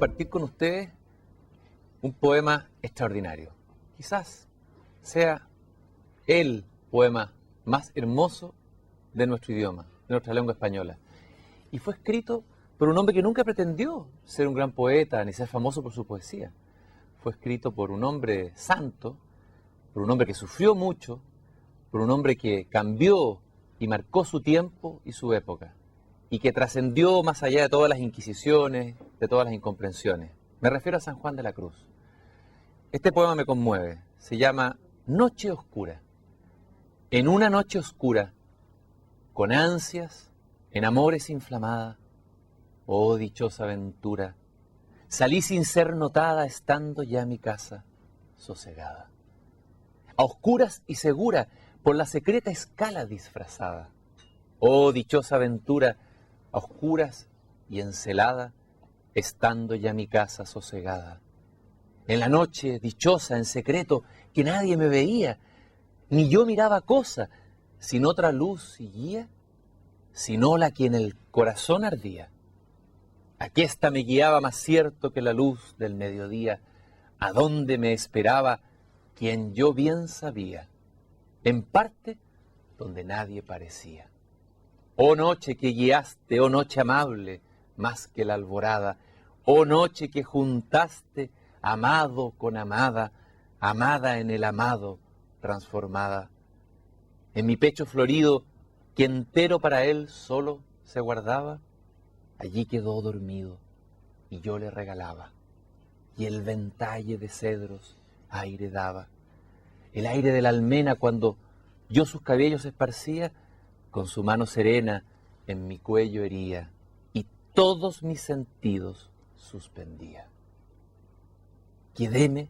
compartir con ustedes un poema extraordinario. Quizás sea el poema más hermoso de nuestro idioma, de nuestra lengua española. Y fue escrito por un hombre que nunca pretendió ser un gran poeta ni ser famoso por su poesía. Fue escrito por un hombre santo, por un hombre que sufrió mucho, por un hombre que cambió y marcó su tiempo y su época, y que trascendió más allá de todas las inquisiciones, de todas las incomprensiones. Me refiero a San Juan de la Cruz. Este poema me conmueve. Se llama Noche Oscura. En una noche oscura, con ansias, en amores inflamada, oh dichosa aventura, salí sin ser notada, estando ya mi casa sosegada. A oscuras y segura, por la secreta escala disfrazada. Oh dichosa aventura, a oscuras y encelada, estando ya mi casa sosegada. En la noche dichosa, en secreto, que nadie me veía, ni yo miraba cosa, sin otra luz y guía, sino la que en el corazón ardía. Aquesta me guiaba más cierto que la luz del mediodía, a donde me esperaba quien yo bien sabía, en parte donde nadie parecía. Oh noche que guiaste, oh noche amable, más que la alborada, oh noche que juntaste amado con amada, amada en el amado transformada. En mi pecho florido, que entero para él solo se guardaba, allí quedó dormido y yo le regalaba, y el ventalle de cedros aire daba. El aire de la almena cuando yo sus cabellos esparcía, con su mano serena en mi cuello hería, y todos mis sentidos suspendía. Quedéme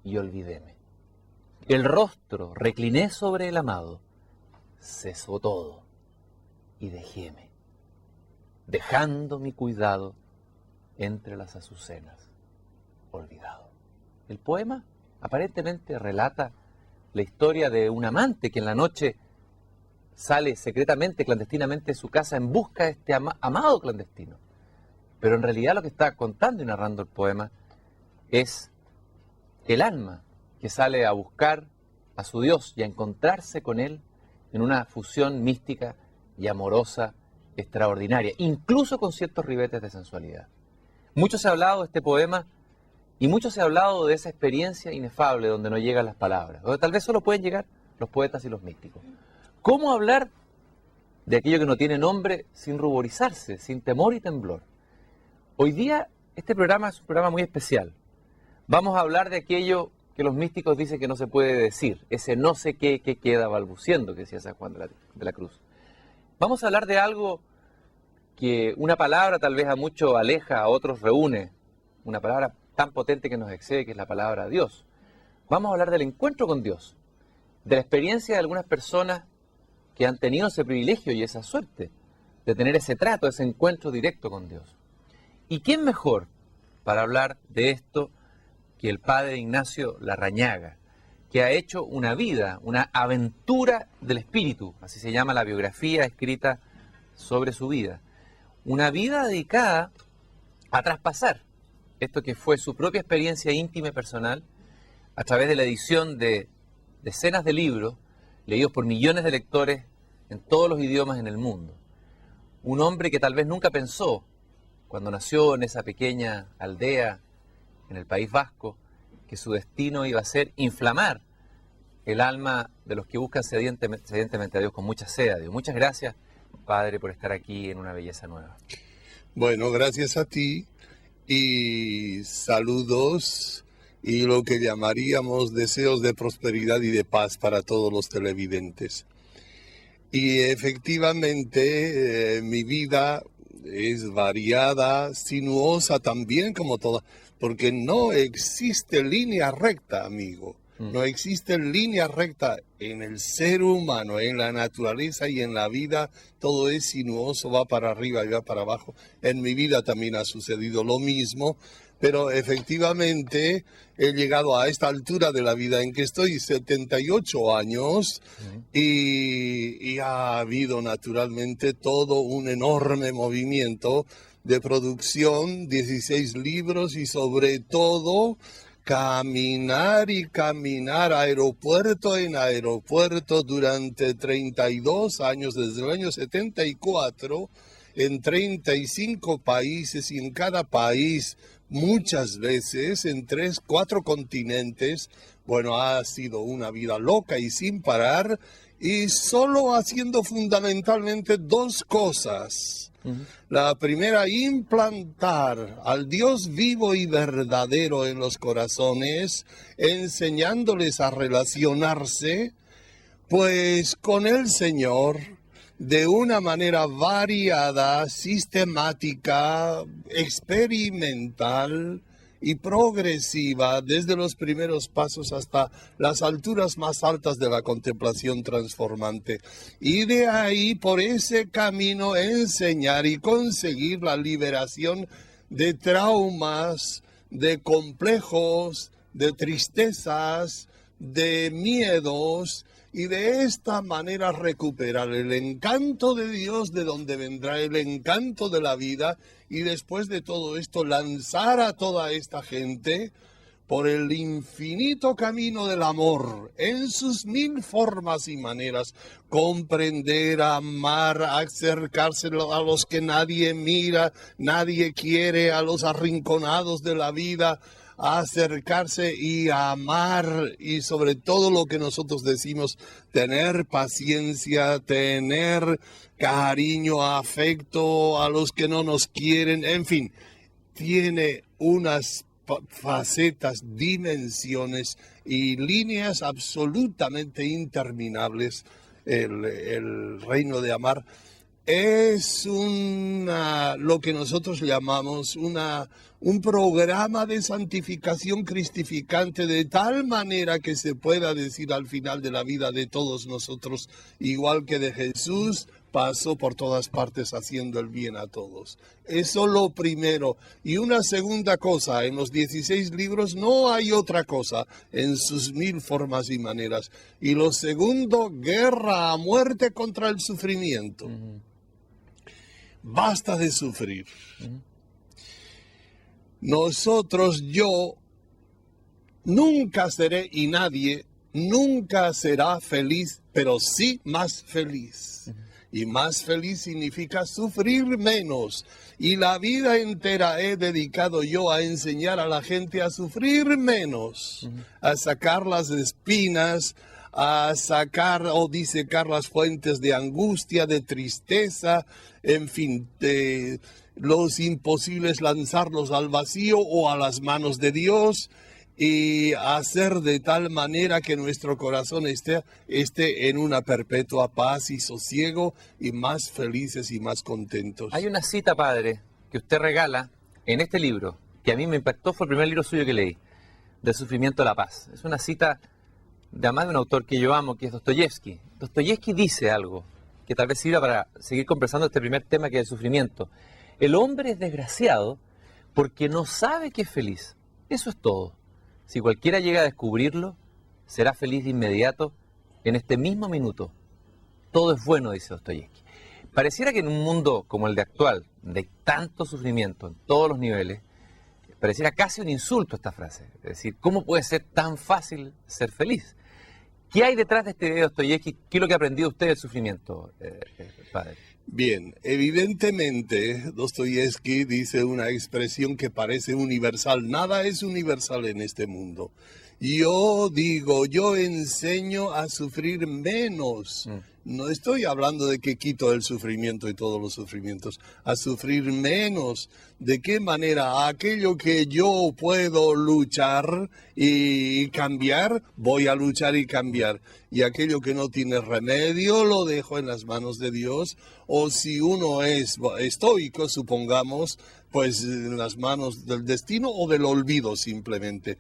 y olvidéme. El rostro recliné sobre el amado, cesó todo y dejéme, dejando mi cuidado entre las azucenas, olvidado. El poema aparentemente relata la historia de un amante que en la noche sale secretamente, clandestinamente de su casa en busca de este amado clandestino. Pero en realidad lo que está contando y narrando el poema es el alma que sale a buscar a su Dios y a encontrarse con Él en una fusión mística y amorosa extraordinaria, incluso con ciertos ribetes de sensualidad. Mucho se ha hablado de este poema y mucho se ha hablado de esa experiencia inefable donde no llegan las palabras, donde tal vez solo pueden llegar los poetas y los místicos. ¿Cómo hablar de aquello que no tiene nombre sin ruborizarse, sin temor y temblor? Hoy día este programa es un programa muy especial. Vamos a hablar de aquello que los místicos dicen que no se puede decir, ese no sé qué que queda balbuciendo, que decía San Juan de la Cruz. Vamos a hablar de algo que una palabra tal vez a muchos aleja, a otros reúne, una palabra tan potente que nos excede, que es la palabra Dios. Vamos a hablar del encuentro con Dios, de la experiencia de algunas personas que han tenido ese privilegio y esa suerte de tener ese trato, ese encuentro directo con Dios. ¿Y quién mejor para hablar de esto que el padre Ignacio Larrañaga, que ha hecho una vida, una aventura del espíritu, así se llama la biografía escrita sobre su vida? Una vida dedicada a traspasar esto que fue su propia experiencia íntima y personal a través de la edición de decenas de libros leídos por millones de lectores en todos los idiomas en el mundo. Un hombre que tal vez nunca pensó, cuando nació en esa pequeña aldea en el País Vasco, que su destino iba a ser inflamar el alma de los que buscan sedientemente a Dios con mucha sed a Dios. Muchas gracias, Padre, por estar aquí en Una Belleza Nueva. Bueno, gracias a ti y saludos y lo que llamaríamos deseos de prosperidad y de paz para todos los televidentes. Y efectivamente mi vida es variada, sinuosa también como toda, porque no existe línea recta, amigo. No existe línea recta en el ser humano, en la naturaleza y en la vida. Todo es sinuoso, va para arriba y va para abajo. En mi vida también ha sucedido lo mismo, pero efectivamente he llegado a esta altura de la vida en que estoy, 78 años, y ha habido naturalmente todo un enorme movimiento de producción, 16 libros y sobre todo caminar y caminar aeropuerto en aeropuerto durante 32 años, desde el año 74, en 35 países y en cada país muchas veces, en 3, 4 continentes. Bueno, ha sido una vida loca y sin parar y solo haciendo fundamentalmente 2 cosas. La primera, implantar al Dios vivo y verdadero en los corazones, enseñándoles a relacionarse, pues con el Señor, de una manera variada, sistemática, experimental y progresiva, desde los primeros pasos hasta las alturas más altas de la contemplación transformante. Y de ahí, por ese camino, enseñar y conseguir la liberación de traumas, de complejos, de tristezas, de miedos, y de esta manera recuperar el encanto de Dios, de donde vendrá el encanto de la vida, y después de todo esto lanzar a toda esta gente por el infinito camino del amor, en sus 1000 formas y maneras, comprender, amar, acercarse a los que nadie mira, nadie quiere, a los arrinconados de la vida, a acercarse y a amar, y sobre todo lo que nosotros decimos, tener paciencia, tener cariño, afecto a los que no nos quieren, en fin, tiene unas facetas, dimensiones y líneas absolutamente interminables el reino de amar. Es lo que nosotros llamamos un programa de santificación cristificante, de tal manera que se pueda decir al final de la vida de todos nosotros, igual que de Jesús, pasó por todas partes haciendo el bien a todos. Eso lo primero. Y una segunda cosa, en los 16 libros no hay otra cosa, en sus 1000 formas y maneras. Y lo segundo, guerra a muerte contra el sufrimiento. Basta de sufrir. Nosotros, yo, nunca seré y nadie nunca será feliz, pero sí más feliz. Y más feliz significa sufrir menos. Y la vida entera he dedicado yo a enseñar a la gente a sufrir menos, a sacar las espinas, a sacar o disecar las fuentes de angustia, de tristeza, en fin, de los imposibles, lanzarlos al vacío o a las manos de Dios, y hacer de tal manera que nuestro corazón esté en una perpetua paz y sosiego, y más felices y más contentos. Hay una cita, padre, que usted regala en este libro, que a mí me impactó, fue el primer libro suyo que leí, del sufrimiento a la paz. Es una cita de además de un autor que yo amo, que es Dostoyevsky. Dostoyevsky dice algo que tal vez sirva para seguir conversando este primer tema, que es el sufrimiento. El hombre es desgraciado porque no sabe que es feliz. Eso es todo. Si cualquiera llega a descubrirlo, será feliz de inmediato, en este mismo minuto. Todo es bueno, dice Dostoyevsky. Pareciera que en un mundo como el de actual, de tanto sufrimiento en todos los niveles, pareciera casi un insulto esta frase. Es decir, ¿cómo puede ser tan fácil ser feliz? ¿Qué hay detrás de este video de Dostoyevsky? ¿Qué es lo que ha aprendido usted del sufrimiento, padre? Bien, evidentemente Dostoyevsky dice una expresión que parece universal. Nada es universal en este mundo. Yo digo, yo enseño a sufrir menos. No estoy hablando de que quito el sufrimiento y todos los sufrimientos, a sufrir menos. ¿De qué manera? Aquello que yo puedo luchar y cambiar, voy a luchar y cambiar. Y aquello que no tiene remedio, lo dejo en las manos de Dios. O si uno es estoico, supongamos, pues en las manos del destino o del olvido simplemente.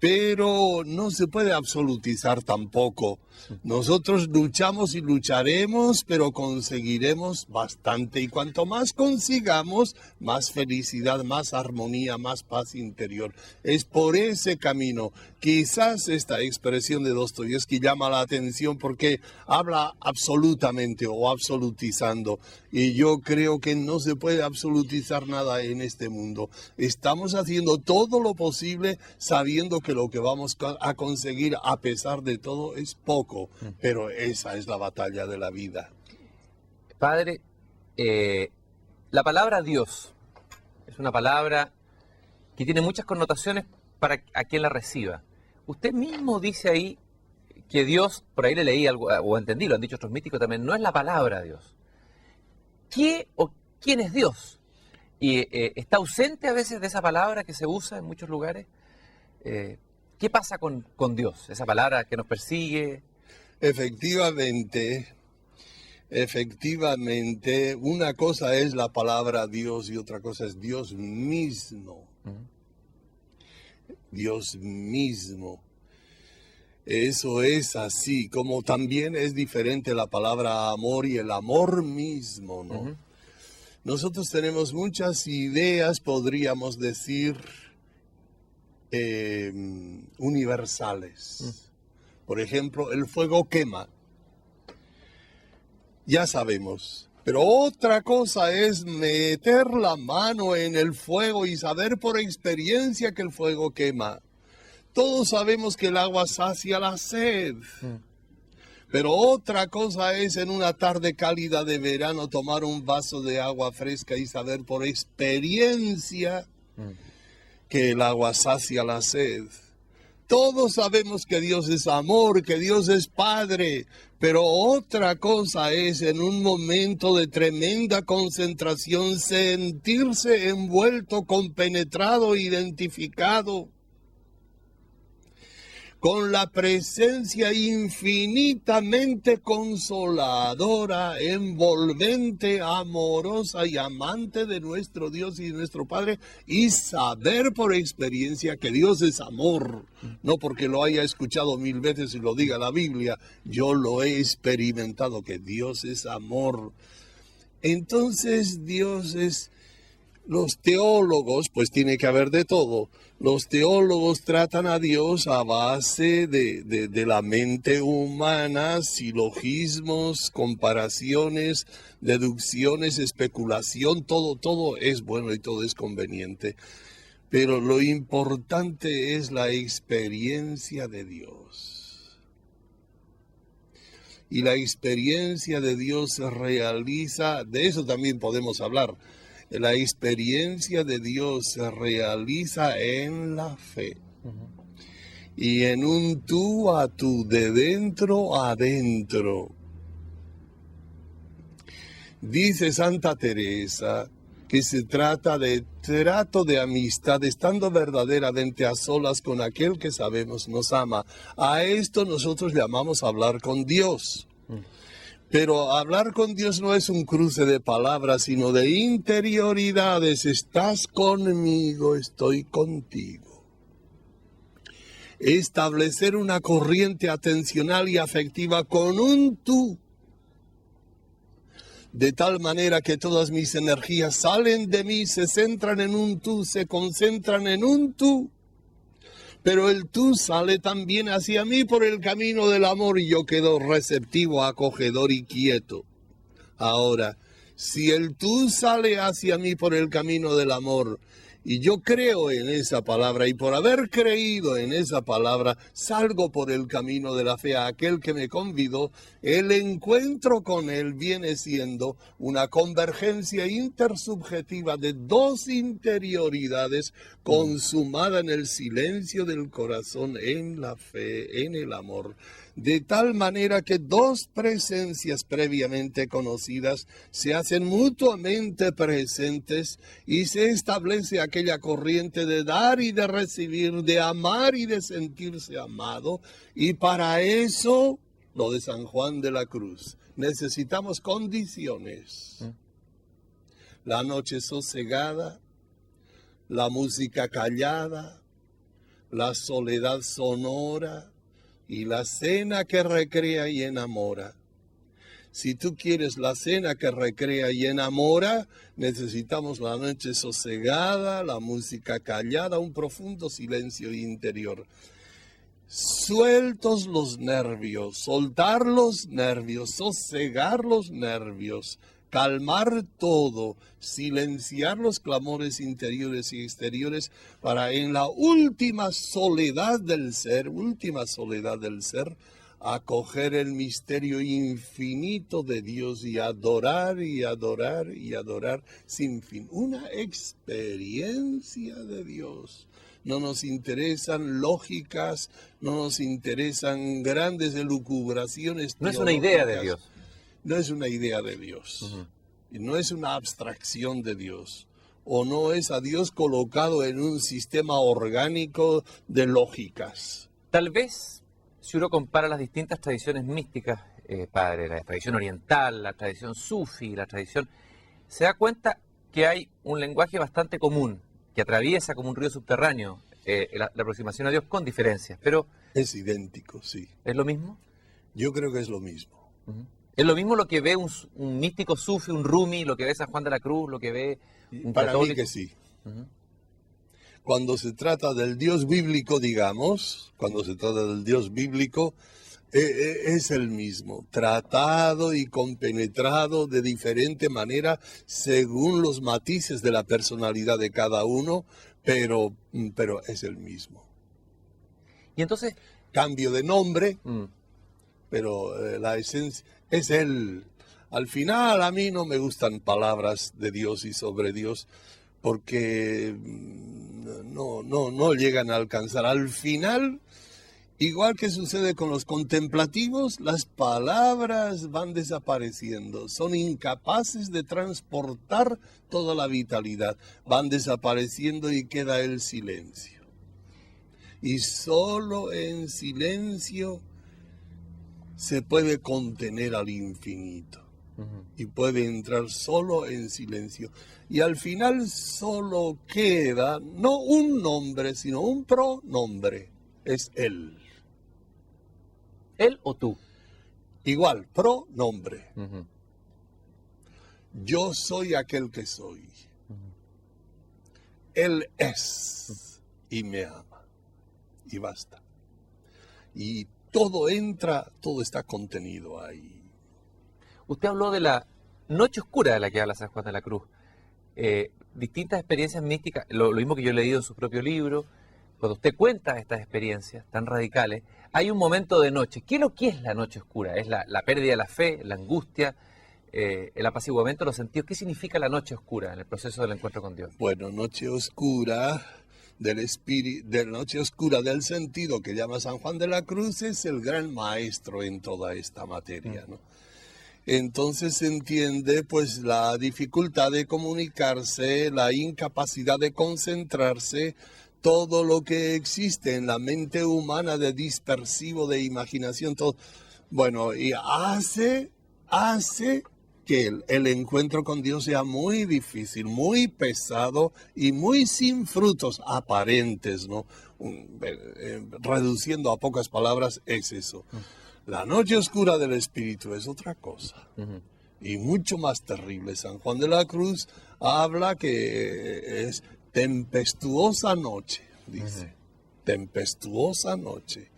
pero no se puede absolutizar tampoco. Nosotros luchamos y lucharemos, pero conseguiremos bastante. Y cuanto más consigamos, más felicidad, más armonía, más paz interior. Es por ese camino. Quizás esta expresión de Dostoyevsky llama la atención porque habla absolutamente o absolutizando. Y yo creo que no se puede absolutizar nada en este mundo. Estamos haciendo todo lo posible sabiendo que lo que vamos a conseguir a pesar de todo es poco, pero esa es la batalla de la vida. Padre, la palabra Dios es una palabra que tiene muchas connotaciones para a quien la reciba. Usted mismo dice ahí que Dios, por ahí le leí algo, o entendí, lo han dicho otros místicos también, no es la palabra Dios. ¿Qué o quién es Dios? Y está ausente a veces de esa palabra que se usa en muchos lugares. ¿Qué pasa con Dios? Esa palabra que nos persigue. Efectivamente, una cosa es la palabra Dios y otra cosa es Dios mismo. Dios mismo. Eso es así, como también es diferente la palabra amor y el amor mismo, ¿no? Nosotros tenemos muchas ideas, podríamos decir, universales. Por ejemplo, el fuego quema. Ya sabemos. Pero otra cosa es meter la mano en el fuego y saber por experiencia que el fuego quema. Todos sabemos que el agua sacia la sed. Pero otra cosa es en una tarde cálida de verano tomar un vaso de agua fresca y saber por experiencia que el agua sacia la sed. Todos sabemos que Dios es amor, que Dios es Padre, pero otra cosa es en un momento de tremenda concentración sentirse envuelto, compenetrado, identificado con la presencia infinitamente consoladora, envolvente, amorosa y amante de nuestro Dios y nuestro Padre, y saber por experiencia que Dios es amor, no porque lo haya escuchado 1000 veces y lo diga la Biblia, yo lo he experimentado, que Dios es amor. Entonces Dios es... Los teólogos, pues tiene que haber de todo. Los teólogos tratan a Dios a base de la mente humana, silogismos, comparaciones, deducciones, especulación, todo es bueno y todo es conveniente. Pero lo importante es la experiencia de Dios. Y la experiencia de Dios se realiza, de eso también podemos hablar. La experiencia de Dios se realiza en la fe. Y en un tú a tú, de dentro a dentro. Dice Santa Teresa que se trata de trato de amistad, estando verdaderamente a solas con aquel que sabemos nos ama. A esto nosotros llamamos hablar con Dios. Pero hablar con Dios no es un cruce de palabras, sino de interioridades. Estás conmigo, estoy contigo. Establecer una corriente atencional y afectiva con un tú. De tal manera que todas mis energías salen de mí, se centran en un tú, se concentran en un tú. Pero el tú sale también hacia mí por el camino del amor y yo quedo receptivo, acogedor y quieto. Ahora, si el tú sale hacia mí por el camino del amor y yo creo en esa palabra y por haber creído en esa palabra salgo por el camino de la fe a aquel que me convidó, el encuentro con él viene siendo una convergencia intersubjetiva de dos interioridades consumada en el silencio del corazón, en la fe, en el amor. De tal manera que dos presencias previamente conocidas se hacen mutuamente presentes y se establece aquella corriente de dar y de recibir, de amar y de sentirse amado. Y para eso, lo de San Juan de la Cruz, necesitamos condiciones. La noche sosegada, la música callada, la soledad sonora y la cena que recrea y enamora. Si tú quieres la cena que recrea y enamora, necesitamos la noche sosegada, la música callada, un profundo silencio interior. Sueltos los nervios, soltar los nervios, sosegar los nervios, calmar todo, silenciar los clamores interiores y exteriores para en la última soledad del ser, acoger el misterio infinito de Dios y adorar y adorar y adorar sin fin. Una experiencia de Dios. No nos interesan lógicas, no nos interesan grandes elucubraciones. No es una idea de Dios. No es una idea de Dios. No es una abstracción de Dios. O no es a Dios colocado en un sistema orgánico de lógicas. Tal vez, si uno compara las distintas tradiciones místicas, padre, la tradición oriental, la tradición sufi, la tradición, se da cuenta que hay un lenguaje bastante común, que atraviesa como un río subterráneo la aproximación a Dios con diferencias, pero... Es idéntico, sí. ¿Es lo mismo? Yo creo que es lo mismo. ¿Es lo mismo lo que ve un místico sufi, un rumi, lo que ve San Juan de la Cruz, lo que ve un Para católico? mí que sí. Cuando se trata del Dios bíblico, digamos, es el mismo, tratado y compenetrado de diferente manera según los matices de la personalidad de cada uno, pero es el mismo. Y entonces... Cambio de nombre, pero la esencia es Él. Al final a mí no me gustan palabras de Dios y sobre Dios porque no llegan a alcanzar. Al final... Igual que sucede con los contemplativos, las palabras van desapareciendo, son incapaces de transportar toda la vitalidad, van desapareciendo y queda el silencio. Y solo en silencio se puede contener al infinito y puede entrar solo en silencio. Y al final solo queda no un nombre, sino un pronombre, es Él. ¿Él o tú? Igual, pronombre. Yo soy aquel que soy. Él es y me ama. Y basta. Y todo entra, todo está contenido ahí. Usted habló de la noche oscura de la que habla San Juan de la Cruz. Distintas experiencias místicas, lo mismo que yo he leído en su propio libro. Cuando usted cuenta estas experiencias tan radicales, hay un momento de noche. ¿Qué es lo que es la noche oscura? ¿Es la pérdida de la fe, la angustia, el apaciguamiento de los sentidos? ¿Qué significa la noche oscura en el proceso del encuentro con Dios? Bueno, noche oscura del espíritu, de noche oscura del sentido que llama San Juan de la Cruz, es el gran maestro en toda esta materia, ¿no? Entonces se entiende pues la dificultad de comunicarse, la incapacidad de concentrarse, todo lo que existe en la mente humana de dispersivo, de imaginación, todo. Bueno, y hace que el encuentro con Dios sea muy difícil, muy pesado y muy sin frutos aparentes, ¿no? Reduciendo a pocas palabras, es eso. La noche oscura del espíritu es otra cosa. Y mucho más terrible. San Juan de la Cruz habla que es tempestuosa noche, dice. Tempestuosa noche.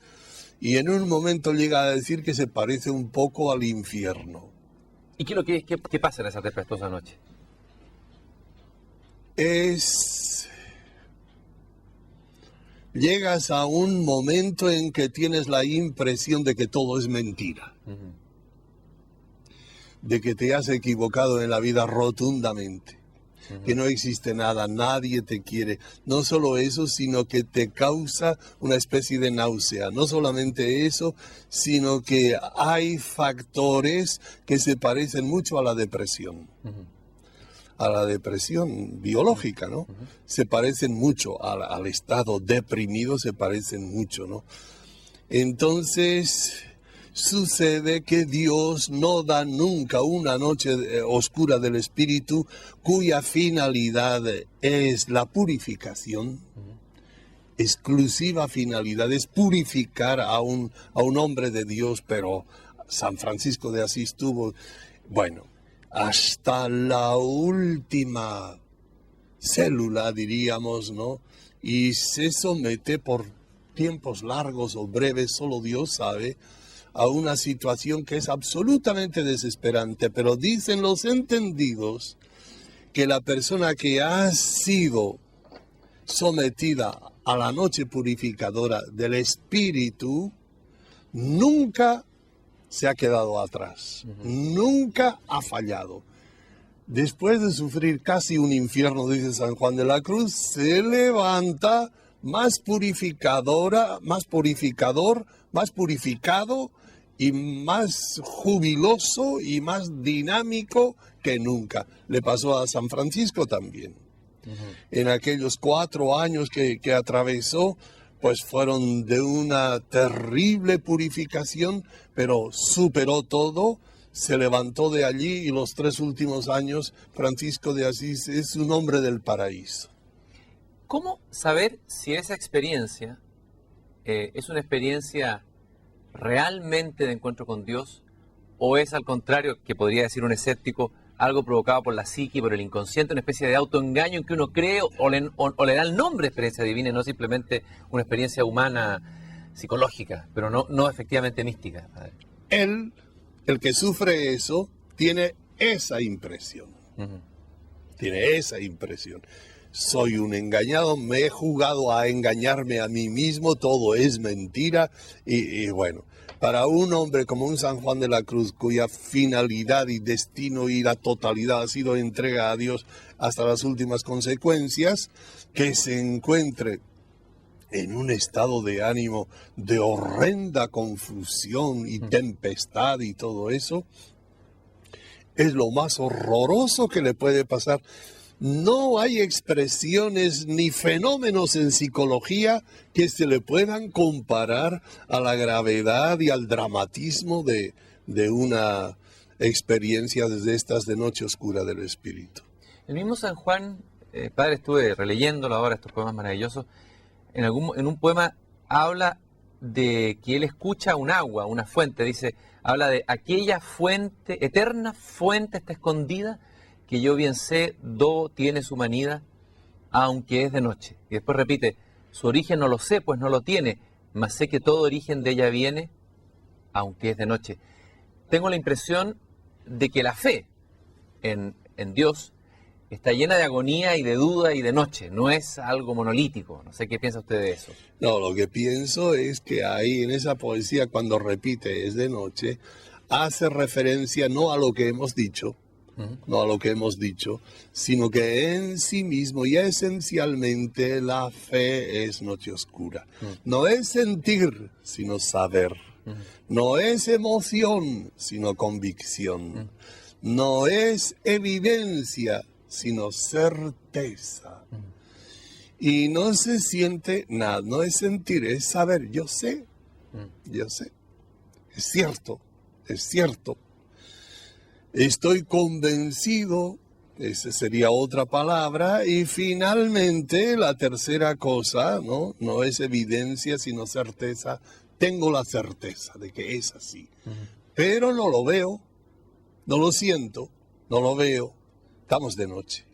Y en un momento llega a decir que se parece un poco al infierno. ¿Y qué pasa en esa tempestuosa noche? Llegas a un momento en que tienes la impresión de que todo es mentira. De que te has equivocado en la vida rotundamente. Que no existe nada, nadie te quiere. No solo eso, sino que te causa una especie de náusea. No solamente eso, sino que hay factores que se parecen mucho a la depresión. A la depresión biológica, ¿no? Se parecen mucho al estado deprimido, se parecen mucho, ¿no? Entonces sucede que Dios no da nunca una noche oscura del espíritu cuya finalidad es la purificación exclusiva finalidad es purificar a un hombre de Dios, pero San Francisco de Asís tuvo, bueno, hasta la última célula, diríamos, ¿no? Y se somete por tiempos largos o breves, solo Dios sabe, a una situación que es absolutamente desesperante. Pero dicen los entendidos que la persona que ha sido sometida a la noche purificadora del Espíritu nunca se ha quedado atrás, nunca ha fallado. Después de sufrir casi un infierno, dice San Juan de la Cruz, se levanta más purificador, más purificado y más jubiloso y más dinámico que nunca. Le pasó a San Francisco también. En aquellos 4 años que atravesó, pues fueron de una terrible purificación, pero superó todo, se levantó de allí y los 3 últimos años Francisco de Asís es un hombre del paraíso. ¿Cómo saber si esa experiencia es una experiencia realmente de encuentro con Dios o es al contrario, que podría decir un escéptico, algo provocado por la psique, por el inconsciente, una especie de autoengaño en que uno cree o le da el nombre de experiencia divina y no simplemente una experiencia humana psicológica, pero no efectivamente mística? El que sufre eso tiene esa impresión. Tiene esa impresión. Soy un engañado, me he jugado a engañarme a mí mismo, todo es mentira. Y bueno, para un hombre como un San Juan de la Cruz, cuya finalidad y destino y la totalidad ha sido entrega a Dios hasta las últimas consecuencias, que se encuentre en un estado de ánimo de horrenda confusión y tempestad y todo eso, es lo más horroroso que le puede pasar. No hay expresiones ni fenómenos en psicología que se le puedan comparar a la gravedad y al dramatismo de una experiencia desde estas de noche oscura del espíritu. El mismo San Juan, padre, estuve releyéndolo ahora, estos poemas maravillosos, en un poema habla de que él escucha un agua, una fuente, habla de aquella fuente, eterna fuente está escondida, que yo bien sé, do tiene su manida, aunque es de noche. Y después repite, su origen no lo sé, pues no lo tiene, mas sé que todo origen de ella viene, aunque es de noche. Tengo la impresión de que la fe en Dios está llena de agonía y de duda y de noche, no es algo monolítico. No sé qué piensa usted de eso. No, lo que pienso es que ahí en esa poesía, cuando repite es de noche, hace referencia no a lo que hemos dicho, no a lo que hemos dicho, sino que en sí mismo y esencialmente la fe es noche oscura. No es sentir, sino saber. No es emoción, sino convicción. No es evidencia, sino certeza. Y no se siente nada, no es sentir, es saber. Yo sé, es cierto, es cierto. Estoy convencido, esa sería otra palabra, y finalmente la tercera cosa, no es evidencia, sino certeza. Tengo la certeza de que es así, pero no lo veo, no lo siento, no lo veo. Estamos de noche.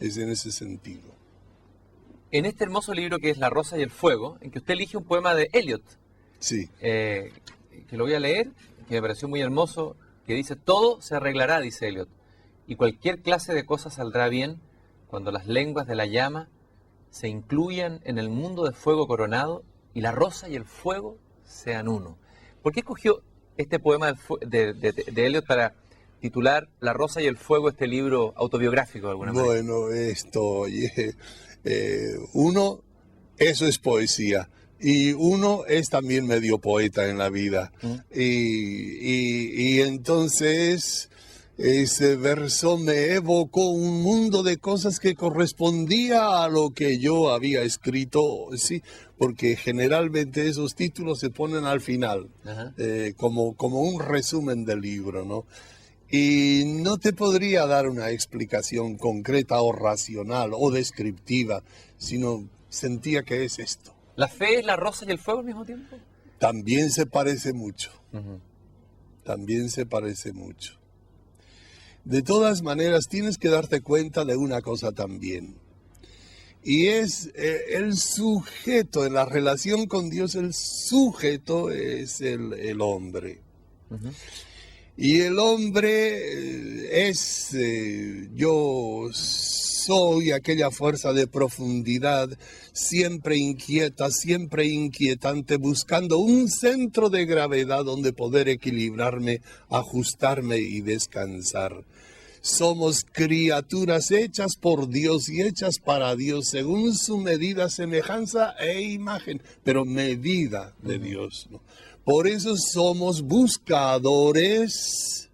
Es en ese sentido. En este hermoso libro que es La Rosa y el Fuego, en que usted elige un poema de Eliot, sí, que lo voy a leer, que me pareció muy hermoso, que dice, todo se arreglará, dice Eliot, y cualquier clase de cosa saldrá bien cuando las lenguas de la llama se incluyan en el mundo de fuego coronado y la rosa y el fuego sean uno. ¿Por qué escogió este poema de Eliot para titular La Rosa y el Fuego, este libro autobiográfico de alguna manera? Bueno, uno, eso es poesía. Y uno es también medio poeta en la vida. Y entonces ese verso me evocó un mundo de cosas que correspondía a lo que yo había escrito, sí, porque generalmente esos títulos se ponen al final, como un resumen del libro, ¿no? Y no te podría dar una explicación concreta o racional o descriptiva, sino sentía que es esto. ¿La fe es la rosa y el fuego al mismo tiempo? También se parece mucho. Ujú. También se parece mucho. De todas maneras, tienes que darte cuenta de una cosa también. Y es el sujeto, en la relación con Dios, el sujeto es el hombre. Ujú. Y el hombre yo soy aquella fuerza de profundidad, siempre inquieta, siempre inquietante, buscando un centro de gravedad donde poder equilibrarme, ajustarme y descansar. Somos criaturas hechas por Dios y hechas para Dios, según su medida, semejanza e imagen, pero medida de Dios, ¿no? Por eso somos buscadores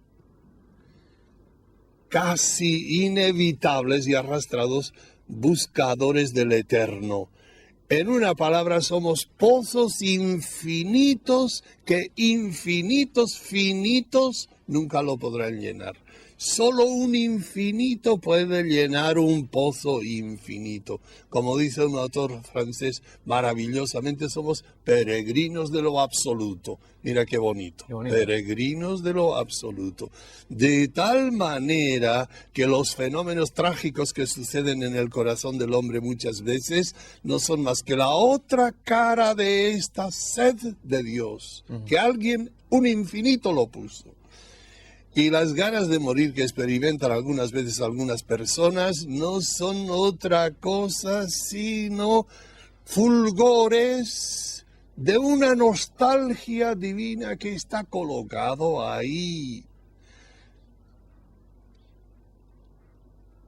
casi inevitables y arrastrados, buscadores del eterno. En una palabra, somos pozos infinitos que infinitos, finitos nunca lo podrán llenar. Solo un infinito puede llenar un pozo infinito. Como dice un autor francés, maravillosamente somos peregrinos de lo absoluto. Mira qué bonito. Qué bonito. Peregrinos de lo absoluto. De tal manera que los fenómenos trágicos que suceden en el corazón del hombre muchas veces no son más que la otra cara de esta sed de Dios. Que alguien, un infinito, lo puso. Y las ganas de morir que experimentan algunas veces algunas personas no son otra cosa sino fulgores de una nostalgia divina que está colocado ahí.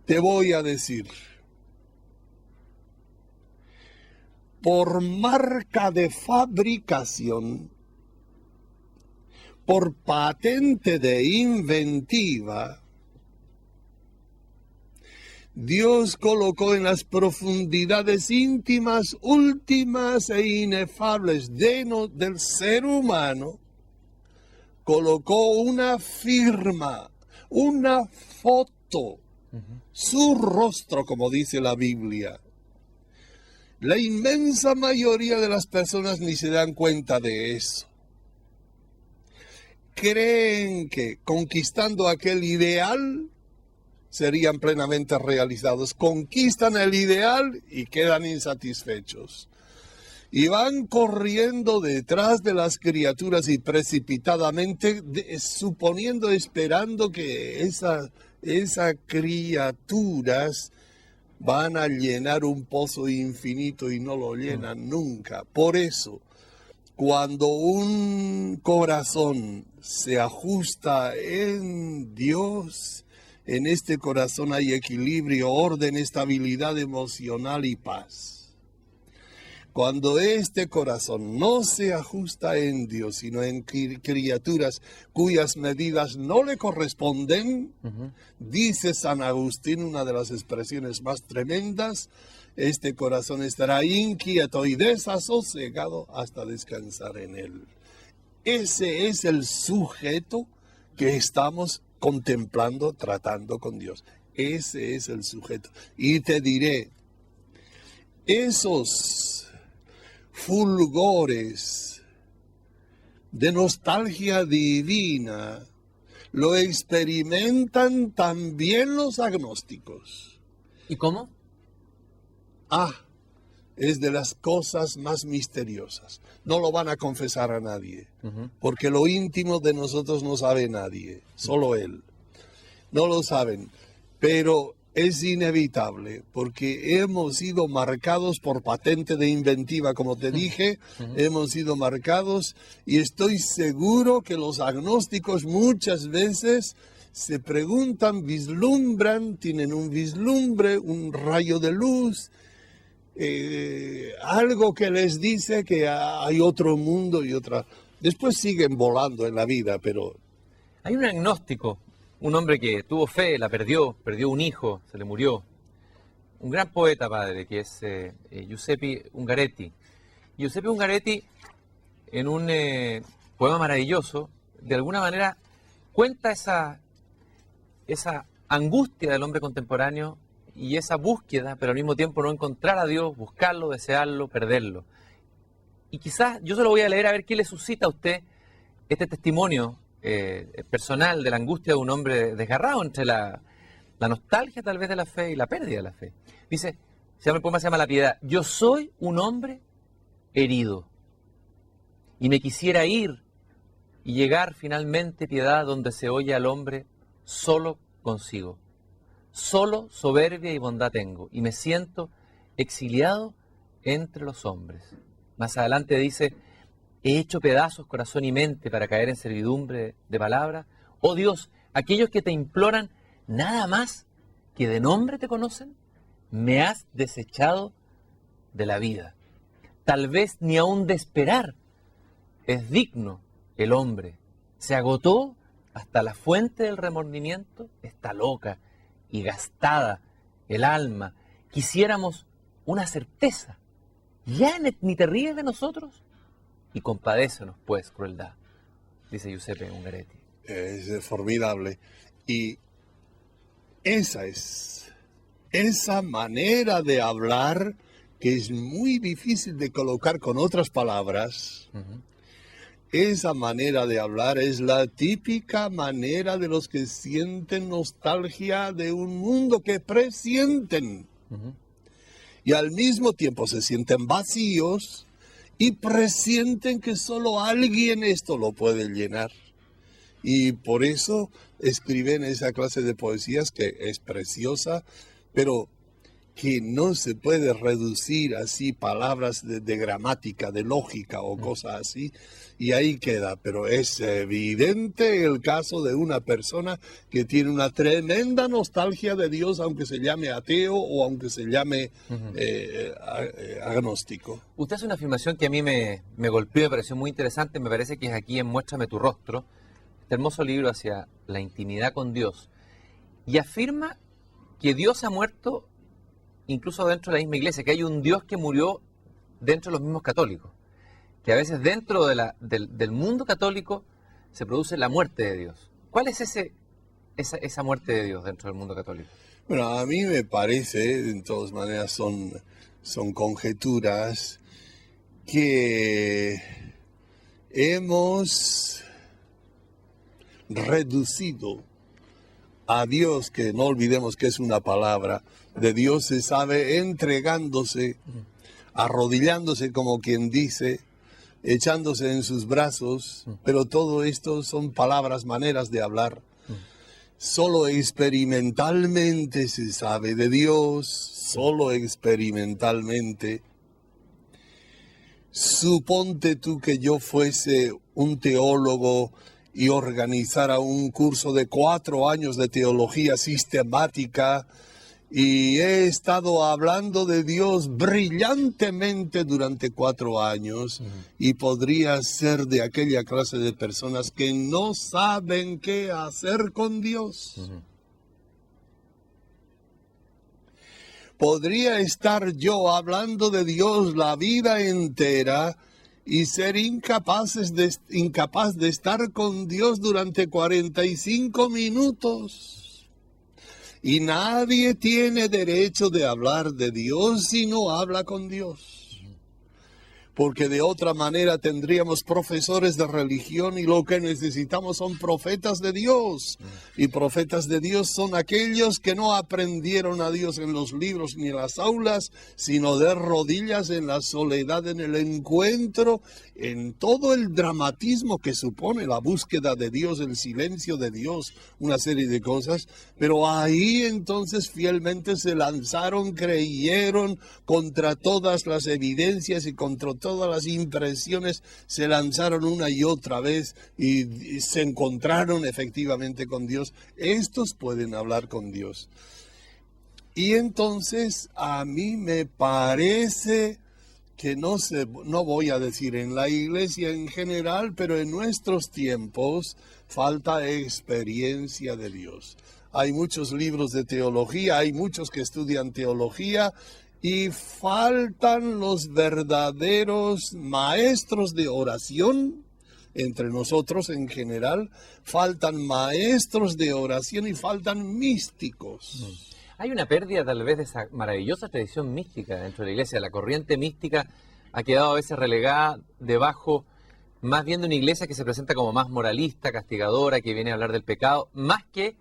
Te voy a decir, por marca de fabricación, por patente de inventiva, Dios colocó en las profundidades íntimas, últimas e inefables del ser humano, colocó una firma, una foto, su rostro, como dice la Biblia. La inmensa mayoría de las personas ni se dan cuenta de eso. Creen que conquistando aquel ideal serían plenamente realizados. Conquistan el ideal y quedan insatisfechos. Y van corriendo detrás de las criaturas y precipitadamente, suponiendo, esperando que esas criaturas van a llenar un pozo infinito y no lo llenan nunca. Por eso, cuando un corazón se ajusta en Dios, en este corazón hay equilibrio, orden, estabilidad emocional y paz. Cuando este corazón no se ajusta en Dios, sino en criaturas cuyas medidas no le corresponden, dice San Agustín, una de las expresiones más tremendas, este corazón estará inquieto y desasosegado hasta descansar en él. Ese es el sujeto que estamos contemplando, tratando con Dios. Ese es el sujeto. Y te diré, esos fulgores de nostalgia divina lo experimentan también los agnósticos. ¿Y cómo? Es de las cosas más misteriosas. No lo van a confesar a nadie, porque lo íntimo de nosotros no sabe nadie, solo Él. No lo saben, pero es inevitable, porque hemos sido marcados por patente de inventiva, como te dije, hemos sido marcados, y estoy seguro que los agnósticos muchas veces se preguntan, vislumbran, tienen un vislumbre, un rayo de luz, algo que les dice que hay otro mundo y otra. Después siguen volando en la vida, pero... Hay un agnóstico, un hombre que tuvo fe, la perdió un hijo, se le murió. Un gran poeta, padre, que es Giuseppe Ungaretti. Giuseppe Ungaretti, en un poema maravilloso, de alguna manera cuenta esa angustia del hombre contemporáneo y esa búsqueda, pero al mismo tiempo no encontrar a Dios, buscarlo, desearlo, perderlo. Y quizás yo se lo voy a leer a ver qué le suscita a usted este testimonio personal de la angustia de un hombre desgarrado entre la nostalgia tal vez de la fe y la pérdida de la fe. Dice, el poema se llama La Piedad. Yo soy un hombre herido y me quisiera ir y llegar finalmente, piedad, donde se oye al hombre solo consigo. Solo soberbia y bondad tengo y me siento exiliado entre los hombres. Más adelante dice, he hecho pedazos corazón y mente para caer en servidumbre de palabras. Oh Dios, aquellos que te imploran nada más que de nombre te conocen, me has desechado de la vida. Tal vez ni aun de esperar es digno el hombre. Se agotó hasta la fuente del remordimiento, está loca y gastada el alma. Quisiéramos una certeza. Ya ni te ríes de nosotros y compadécenos, pues, crueldad, dice Giuseppe Ungaretti. Es formidable. Y esa manera de hablar, que es muy difícil de colocar con otras palabras, esa manera de hablar es la típica manera de los que sienten nostalgia de un mundo que presienten. Y al mismo tiempo se sienten vacíos y presienten que solo alguien esto lo puede llenar. Y por eso escriben esa clase de poesías que es preciosa, pero que no se puede reducir así palabras de gramática, de lógica o cosas así, y ahí queda. Pero es evidente el caso de una persona que tiene una tremenda nostalgia de Dios, aunque se llame ateo o aunque se llame agnóstico. Usted hace una afirmación que a mí me golpeó, me pareció muy interesante, me parece que es aquí en Muéstrame tu rostro, este hermoso libro hacia la intimidad con Dios, y afirma que Dios ha muerto incluso dentro de la misma iglesia, que hay un Dios que murió dentro de los mismos católicos, que a veces dentro del mundo católico se produce la muerte de Dios. ¿Cuál es esa muerte de Dios dentro del mundo católico? Bueno, a mí me parece, de todas maneras son conjeturas, que hemos reducido a Dios, que no olvidemos que es una palabra, de Dios se sabe entregándose, arrodillándose como quien dice, echándose en sus brazos, pero todo esto son palabras, maneras de hablar. Solo experimentalmente se sabe de Dios, solo experimentalmente. Suponte tú que yo fuese un teólogo y organizara un curso de 4 años de teología sistemática y he estado hablando de Dios brillantemente durante 4 años y podría ser de aquella clase de personas que no saben qué hacer con Dios. Podría estar yo hablando de Dios la vida entera y ser incapaz de estar con Dios durante 45 minutos. Y nadie tiene derecho de hablar de Dios si no habla con Dios. Porque de otra manera tendríamos profesores de religión y lo que necesitamos son profetas de Dios. Y profetas de Dios son aquellos que no aprendieron a Dios en los libros ni en las aulas, sino de rodillas en la soledad, en el encuentro, en todo el dramatismo que supone la búsqueda de Dios, el silencio de Dios, una serie de cosas. Pero ahí entonces fielmente se lanzaron, creyeron contra todas las evidencias y contra todas las impresiones, se lanzaron una y otra vez y se encontraron efectivamente con Dios. Estos pueden hablar con Dios. Y entonces a mí me parece que no voy a decir en la iglesia en general, pero en nuestros tiempos falta experiencia de Dios. Hay muchos libros de teología, hay muchos que estudian teología y faltan los verdaderos maestros de oración. Entre nosotros en general faltan maestros de oración y faltan místicos. Hay una pérdida tal vez de esa maravillosa tradición mística dentro de la iglesia. La corriente mística ha quedado a veces relegada debajo más bien de una iglesia que se presenta como más moralista, castigadora, que viene a hablar del pecado, más que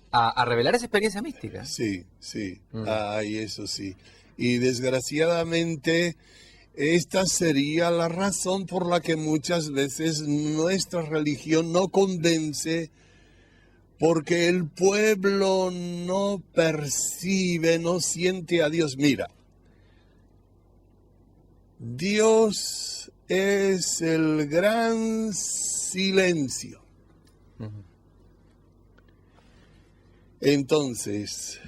a revelar esa experiencia mística. Sí, ay, eso sí. Y desgraciadamente esta sería la razón por la que muchas veces nuestra religión no convence, porque el pueblo no percibe, no siente a Dios. Mira, Dios es el gran silencio. Entonces,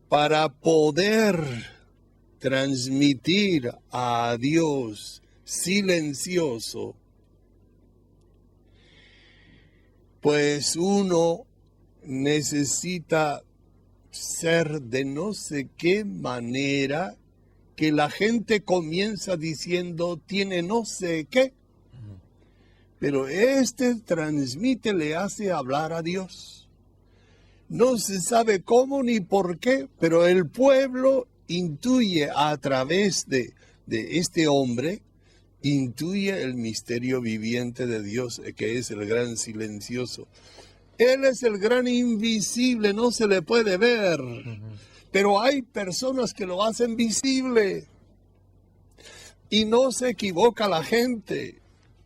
para poder transmitir a Dios silencioso, pues uno necesita ser de no sé qué manera que la gente comienza diciendo tiene no sé qué, pero transmite, le hace hablar a Dios. No se sabe cómo ni por qué, pero el pueblo intuye a través de este hombre, intuye el misterio viviente de Dios, que es el gran silencioso. Él es el gran invisible, no se le puede ver. Pero hay personas que lo hacen visible. Y no se equivoca la gente.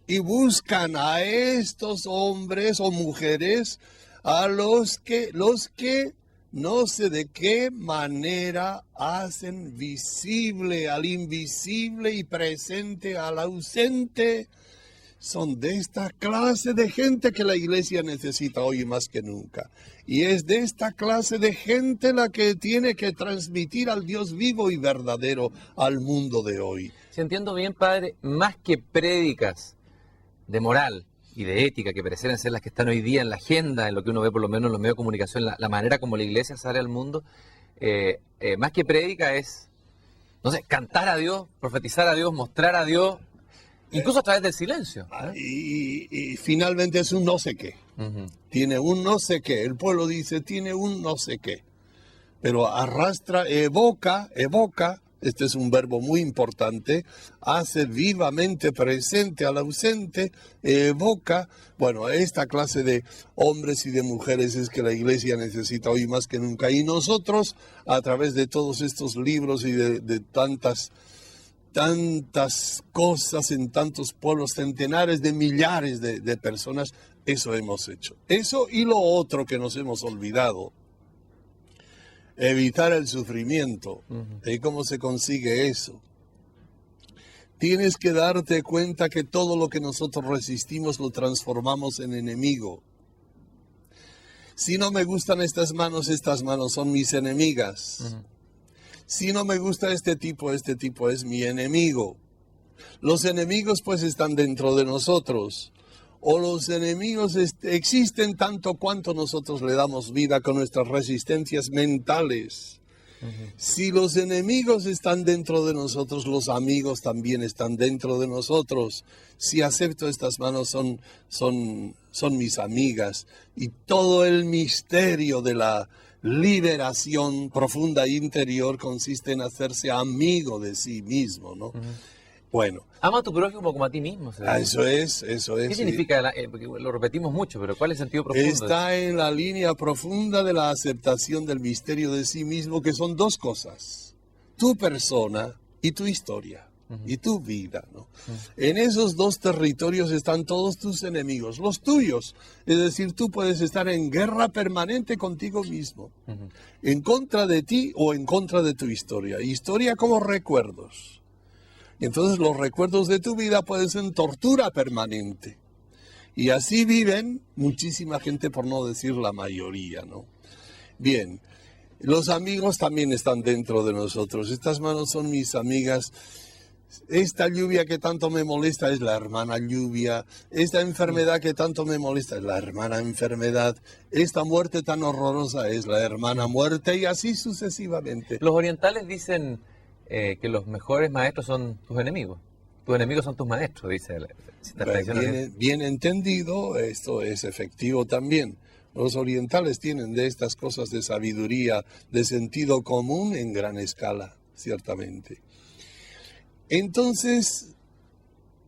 Y buscan a estos hombres o mujeres a los que no sé de qué manera hacen visible al invisible y presente al ausente. Son de esta clase de gente que la iglesia necesita hoy más que nunca. Y es de esta clase de gente la que tiene que transmitir al Dios vivo y verdadero al mundo de hoy. Si entiendo bien, padre, más que prédicas de moral y de ética que parecieran ser las que están hoy día en la agenda, en lo que uno ve por lo menos en los medios de comunicación, la manera como la iglesia sale al mundo, más que prédica es, no sé, cantar a Dios, profetizar a Dios, mostrar a Dios, incluso a través del silencio. Y finalmente es un no sé qué. Tiene un no sé qué. El pueblo dice, tiene un no sé qué. Pero arrastra, evoca, este es un verbo muy importante, hace vivamente presente al ausente, evoca. Bueno, esta clase de hombres y de mujeres es que la iglesia necesita hoy más que nunca. Y nosotros, a través de todos estos libros y de tantas cosas en tantos pueblos, centenares de millares de personas, eso hemos hecho. Eso y lo otro que nos hemos olvidado. Evitar el sufrimiento. ¿Y cómo se consigue eso? Tienes que darte cuenta que todo lo que nosotros resistimos lo transformamos en enemigo. Si no me gustan estas manos son mis enemigas. Si no me gusta este tipo es mi enemigo. Los enemigos pues están dentro de nosotros. O los enemigos existen tanto cuanto nosotros le damos vida con nuestras resistencias mentales. Si los enemigos están dentro de nosotros, los amigos también están dentro de nosotros. Si acepto estas manos son mis amigas. Y todo el misterio de la liberación profunda e interior consiste en hacerse amigo de sí mismo, ¿no? Bueno. Ama a tu prójimo como a ti mismo. Eso es. ¿Qué significa? Porque lo repetimos mucho, pero ¿cuál es el sentido profundo? Está en la línea profunda de la aceptación del misterio de sí mismo, que son dos cosas: tu persona y tu historia. Y tu vida, ¿no? En esos dos territorios están todos tus enemigos, los tuyos. Es decir, tú puedes estar en guerra permanente contigo mismo, en contra de ti o en contra de tu historia. Historia como recuerdos. Entonces los recuerdos de tu vida pueden ser tortura permanente. Y así viven muchísima gente, por no decir la mayoría, ¿no? Bien, los amigos también están dentro de nosotros. Estas manos son mis amigas. Esta lluvia que tanto me molesta es la hermana lluvia. Esta enfermedad que tanto me molesta es la hermana enfermedad. Esta muerte tan horrorosa es la hermana muerte, y así sucesivamente. Los orientales dicen que los mejores maestros son tus enemigos. Tus enemigos son tus maestros, dice la tradición. Bien entendido, esto es efectivo también. Los orientales tienen de estas cosas de sabiduría, de sentido común en gran escala, ciertamente. Entonces,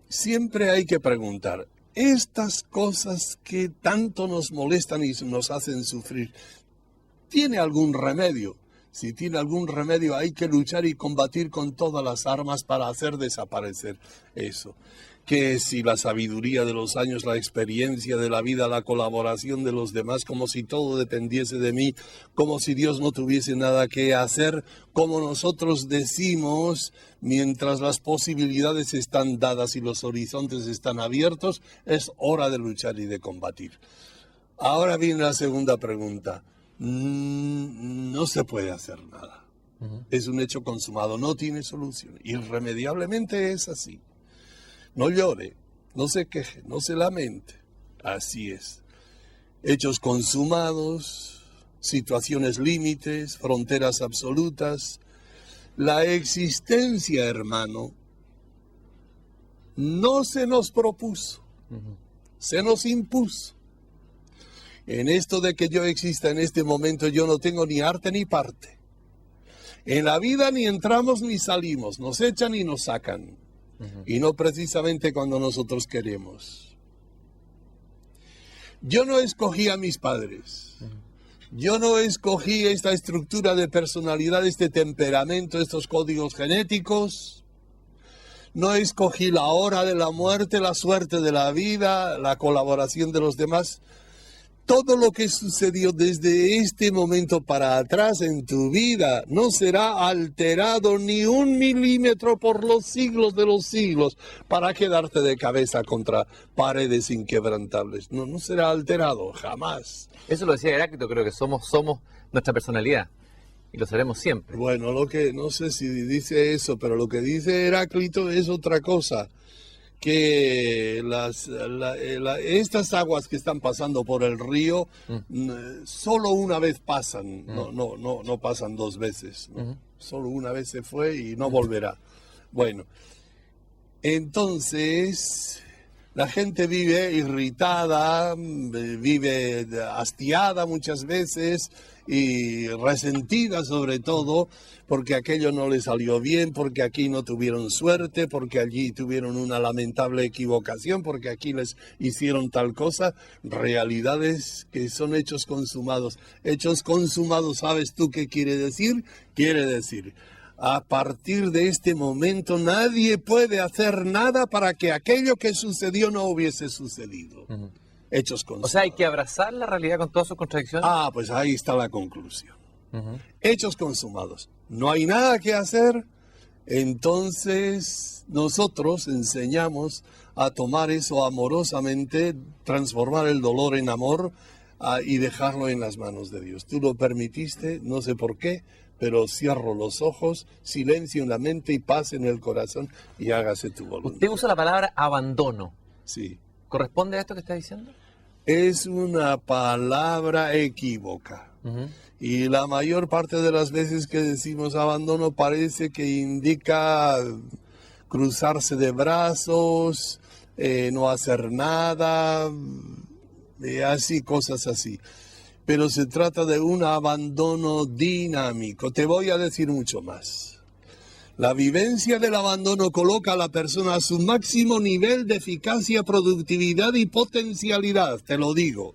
siempre hay que preguntar, estas cosas que tanto nos molestan y nos hacen sufrir, ¿tiene algún remedio? Si tiene algún remedio, hay que luchar y combatir con todas las armas para hacer desaparecer eso. Que si la sabiduría de los años, la experiencia de la vida, la colaboración de los demás, como si todo dependiese de mí, como si Dios no tuviese nada que hacer, como nosotros decimos, mientras las posibilidades están dadas y los horizontes están abiertos, es hora de luchar y de combatir. Ahora viene la segunda pregunta. No se puede hacer nada. Es un hecho consumado, no tiene solución. Irremediablemente es así. No llore, no se queje, no se lamente. Así es. Hechos consumados, situaciones límites, fronteras absolutas. La existencia, hermano, no se nos propuso, se nos impuso. En esto de que yo exista en este momento, yo no tengo ni arte ni parte. En la vida ni entramos ni salimos, nos echan y nos sacan. Y no precisamente cuando nosotros queremos. Yo no escogí a mis padres. Yo no escogí esta estructura de personalidad, este temperamento, estos códigos genéticos. No escogí la hora de la muerte, la suerte de la vida, la colaboración de los demás. Todo lo que sucedió desde este momento para atrás en tu vida no será alterado ni un milímetro por los siglos de los siglos para quedarte de cabeza contra paredes inquebrantables. No será alterado, jamás. Eso lo decía Heráclito, creo que somos nuestra personalidad y lo seremos siempre. Bueno, no sé si dice eso, pero lo que dice Heráclito es otra cosa. Que estas aguas que están pasando por el río solo una vez pasan, no pasan dos veces, ¿no? Solo una vez se fue y no volverá. Bueno, entonces la gente vive irritada, vive hastiada muchas veces y resentida sobre todo porque aquello no le salió bien, porque aquí no tuvieron suerte, porque allí tuvieron una lamentable equivocación, porque aquí les hicieron tal cosa. Realidades que son hechos consumados. Hechos consumados, ¿sabes tú qué quiere decir? Quiere decir, a partir de este momento nadie puede hacer nada para que aquello que sucedió no hubiese sucedido. Hechos consumados. O sea, hay que abrazar la realidad con todas sus contradicciones. Ah, pues ahí está la conclusión. Hechos consumados. No hay nada que hacer. Entonces nosotros enseñamos a tomar eso amorosamente, transformar el dolor en amor y dejarlo en las manos de Dios. Tú lo permitiste, no sé por qué, pero cierro los ojos, silencio en la mente y paz en el corazón y hágase tu voluntad. Usted usa la palabra abandono. Sí. ¿Corresponde a esto que está diciendo? Es una palabra equívoca. Y la mayor parte de las veces que decimos abandono parece que indica cruzarse de brazos, no hacer nada, así, cosas así. Pero se trata de un abandono dinámico. Te voy a decir mucho más. La vivencia del abandono coloca a la persona a su máximo nivel de eficacia, productividad y potencialidad, te lo digo.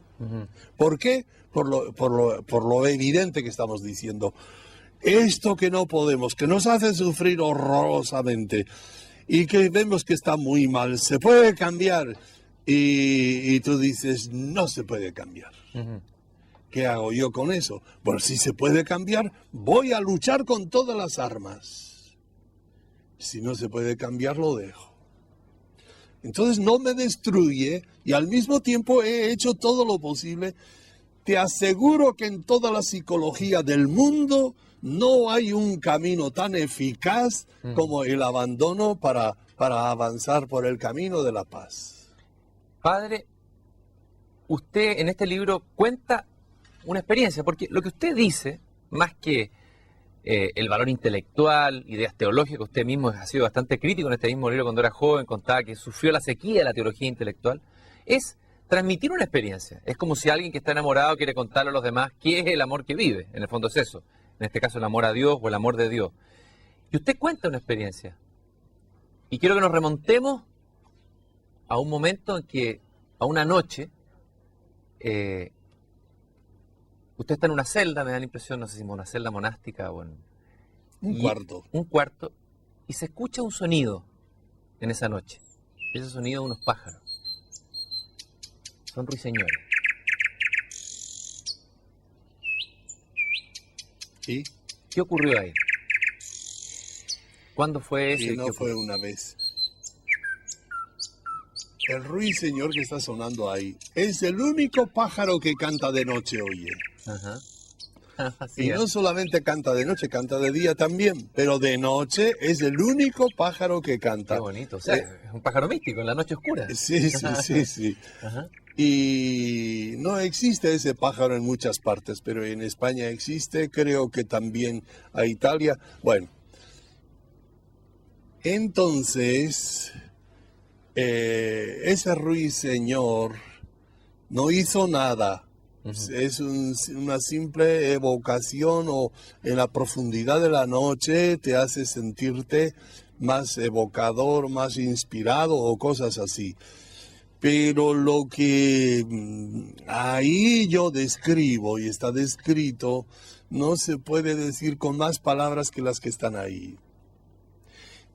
¿Por qué? Por lo evidente que estamos diciendo. Esto que no podemos, que nos hace sufrir horrorosamente y que vemos que está muy mal, se puede cambiar. Y tú dices, no se puede cambiar. ¿Qué hago yo con eso? Bueno, si se puede cambiar, voy a luchar con todas las armas. Si no se puede cambiar, lo dejo. Entonces no me destruye y al mismo tiempo he hecho todo lo posible. Te aseguro que en toda la psicología del mundo no hay un camino tan eficaz como el abandono para avanzar por el camino de la paz. Padre, usted en este libro cuenta una experiencia, porque lo que usted dice, más que el valor intelectual, ideas teológicas, usted mismo ha sido bastante crítico en este mismo libro cuando era joven, contaba que sufrió la sequía de la teología intelectual, es transmitir una experiencia. Es como si alguien que está enamorado quiere contarle a los demás qué es el amor que vive. En el fondo es eso. En este caso el amor a Dios o el amor de Dios. Y usted cuenta una experiencia. Y quiero que nos remontemos a un momento en que, a una noche, usted está en una celda, me da la impresión, no sé si es una celda monástica o en... Un cuarto. Un cuarto. Y se escucha un sonido en esa noche. Ese sonido de unos pájaros. Son ruiseñores. ¿Y? ¿Qué ocurrió ahí? ¿Cuándo fue eso? Y no fue una vez. El ruiseñor que está sonando ahí es el único pájaro que canta de noche, oye. Ajá. Y no solamente canta de noche, canta de día también, pero de noche es el único pájaro que canta. Qué bonito, o sea, es un pájaro místico en la noche oscura. Sí, sí, sí, sí. Ajá. Y no existe ese pájaro en muchas partes, pero en España existe, creo que también a Italia. Bueno, entonces, ese ruiseñor no hizo nada. Es una simple evocación o en la profundidad de la noche te hace sentirte más evocador, más inspirado o cosas así. Pero lo que ahí yo describo y está descrito no se puede decir con más palabras que las que están ahí.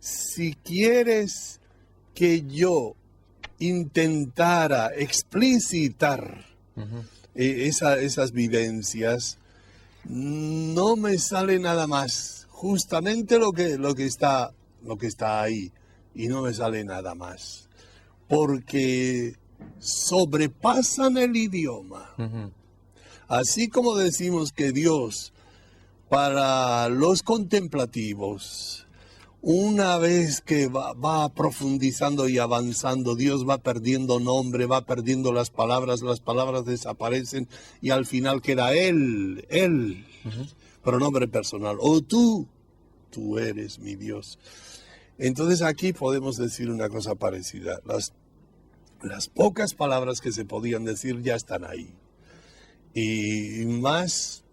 Si quieres que yo intentara explicitar esas vivencias, no me sale nada más. Justamente lo que está ahí. Y no me sale nada más. Porque sobrepasan el idioma. Así como decimos que Dios, para los contemplativos, una vez que va profundizando y avanzando, Dios va perdiendo nombre, va perdiendo las palabras desaparecen y al final queda Él, pronombre personal, o tú eres mi Dios. Entonces aquí podemos decir una cosa parecida, las pocas palabras que se podían decir ya están ahí y más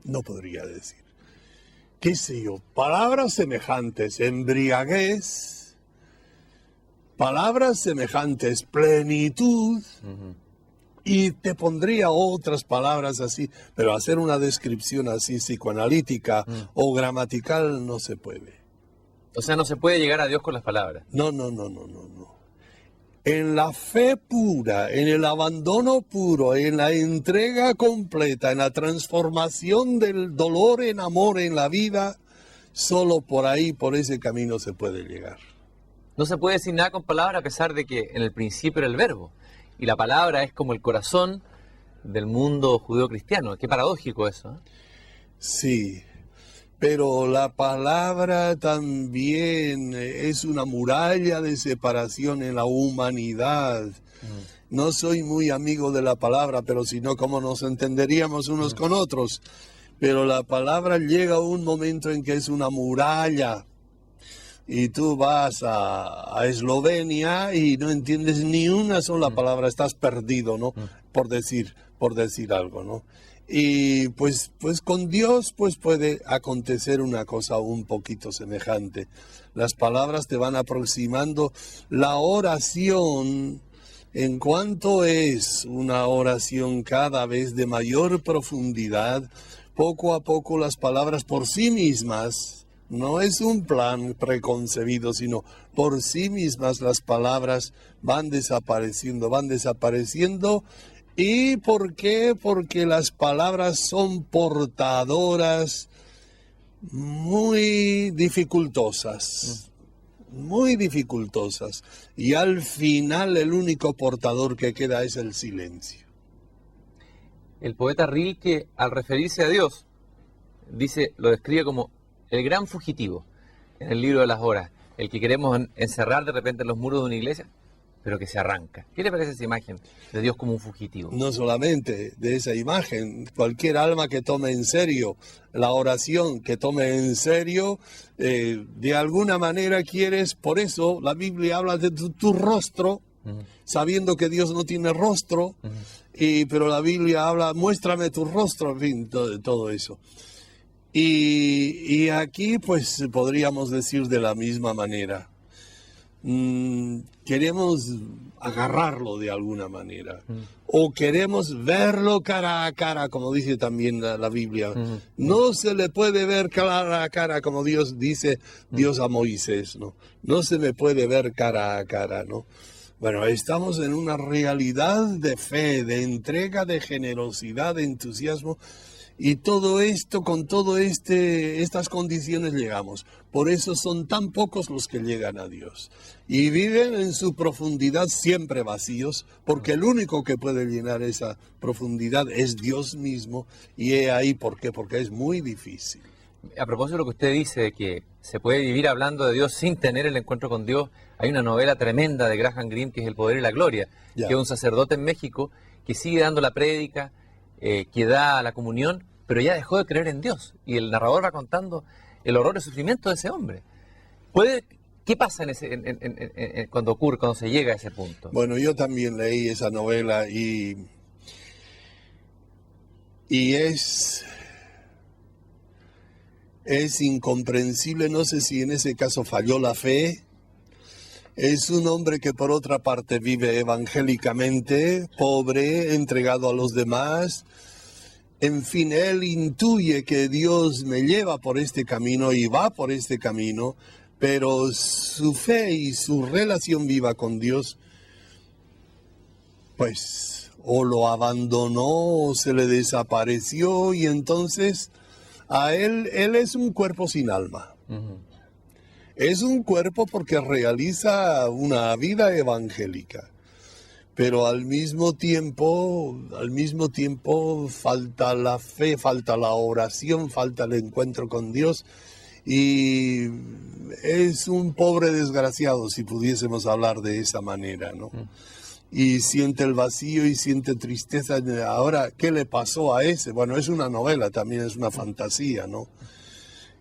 no podría decir. ¿Qué sé yo? Palabras semejantes, embriaguez, palabras semejantes, plenitud, y te pondría otras palabras así, pero hacer una descripción así psicoanalítica o gramatical no se puede. O sea, no se puede llegar a Dios con las palabras. No. En la fe pura, en el abandono puro, en la entrega completa, en la transformación del dolor en amor en la vida, solo por ahí, por ese camino se puede llegar. No se puede decir nada con palabras a pesar de que en el principio era el verbo. Y la palabra es como el corazón del mundo judeo-cristiano. Qué paradójico eso, ¿eh? Sí. Pero la palabra también es una muralla de separación en la humanidad. No soy muy amigo de la palabra, pero si no, ¿cómo nos entenderíamos unos con otros? Pero la palabra llega a un momento en que es una muralla. Y tú vas a Eslovenia y no entiendes ni una sola palabra, estás perdido, ¿no? Por decir algo, ¿no? Y pues con Dios pues puede acontecer una cosa un poquito semejante. Las palabras te van aproximando. La oración, en cuanto es una oración cada vez de mayor profundidad, poco a poco las palabras por sí mismas, no es un plan preconcebido, sino por sí mismas las palabras van desapareciendo. ¿Y por qué? Porque las palabras son portadoras muy dificultosas. Y al final el único portador que queda es el silencio. El poeta Rilke, al referirse a Dios, lo describe como el gran fugitivo en el libro de las horas, el que queremos encerrar de repente en los muros de una iglesia, pero que se arranca. ¿Qué le parece esa imagen de Dios como un fugitivo? No solamente de esa imagen, cualquier alma que tome en serio la oración, que tome en serio, de alguna manera quieres, por eso la Biblia habla de tu rostro, sabiendo que Dios no tiene rostro, pero la Biblia habla, muéstrame tu rostro, en fin, todo eso. Y aquí pues podríamos decir de la misma manera. Queremos agarrarlo de alguna manera, o queremos verlo cara a cara, como dice también la Biblia. No se le puede ver cara a cara, como Dios dice, Dios a Moisés, ¿no? No se me puede ver cara a cara, ¿no? Bueno, estamos en una realidad de fe, de entrega, de generosidad, de entusiasmo. Y todo esto, con estas condiciones llegamos. Por eso son tan pocos los que llegan a Dios. Y viven en su profundidad siempre vacíos, porque el único que puede llenar esa profundidad es Dios mismo. Y he ahí por qué, porque es muy difícil. A propósito de lo que usted dice, de que se puede vivir hablando de Dios sin tener el encuentro con Dios, hay una novela tremenda de Graham Greene que es El Poder y la Gloria, que es un sacerdote en México que sigue dando la prédica, que da la comunión, pero ya dejó de creer en Dios. Y el narrador va contando el horror y sufrimiento de ese hombre. ¿Qué pasa cuando ocurre, cuando se llega a ese punto? Bueno, yo también leí esa novela y es incomprensible. No sé si en ese caso falló la fe. Es un hombre que por otra parte vive evangélicamente, pobre, entregado a los demás. En fin, él intuye que Dios me lleva por este camino y va por este camino, pero su fe y su relación viva con Dios, pues, o lo abandonó o se le desapareció, y entonces a él es un cuerpo sin alma. Es un cuerpo porque realiza una vida evangélica. Pero al mismo tiempo falta la fe, falta la oración, falta el encuentro con Dios, y es un pobre desgraciado, si pudiésemos hablar de esa manera, ¿no? Y siente el vacío y siente tristeza. Ahora, ¿qué le pasó a ese? Bueno, es una novela, también es una fantasía, ¿no?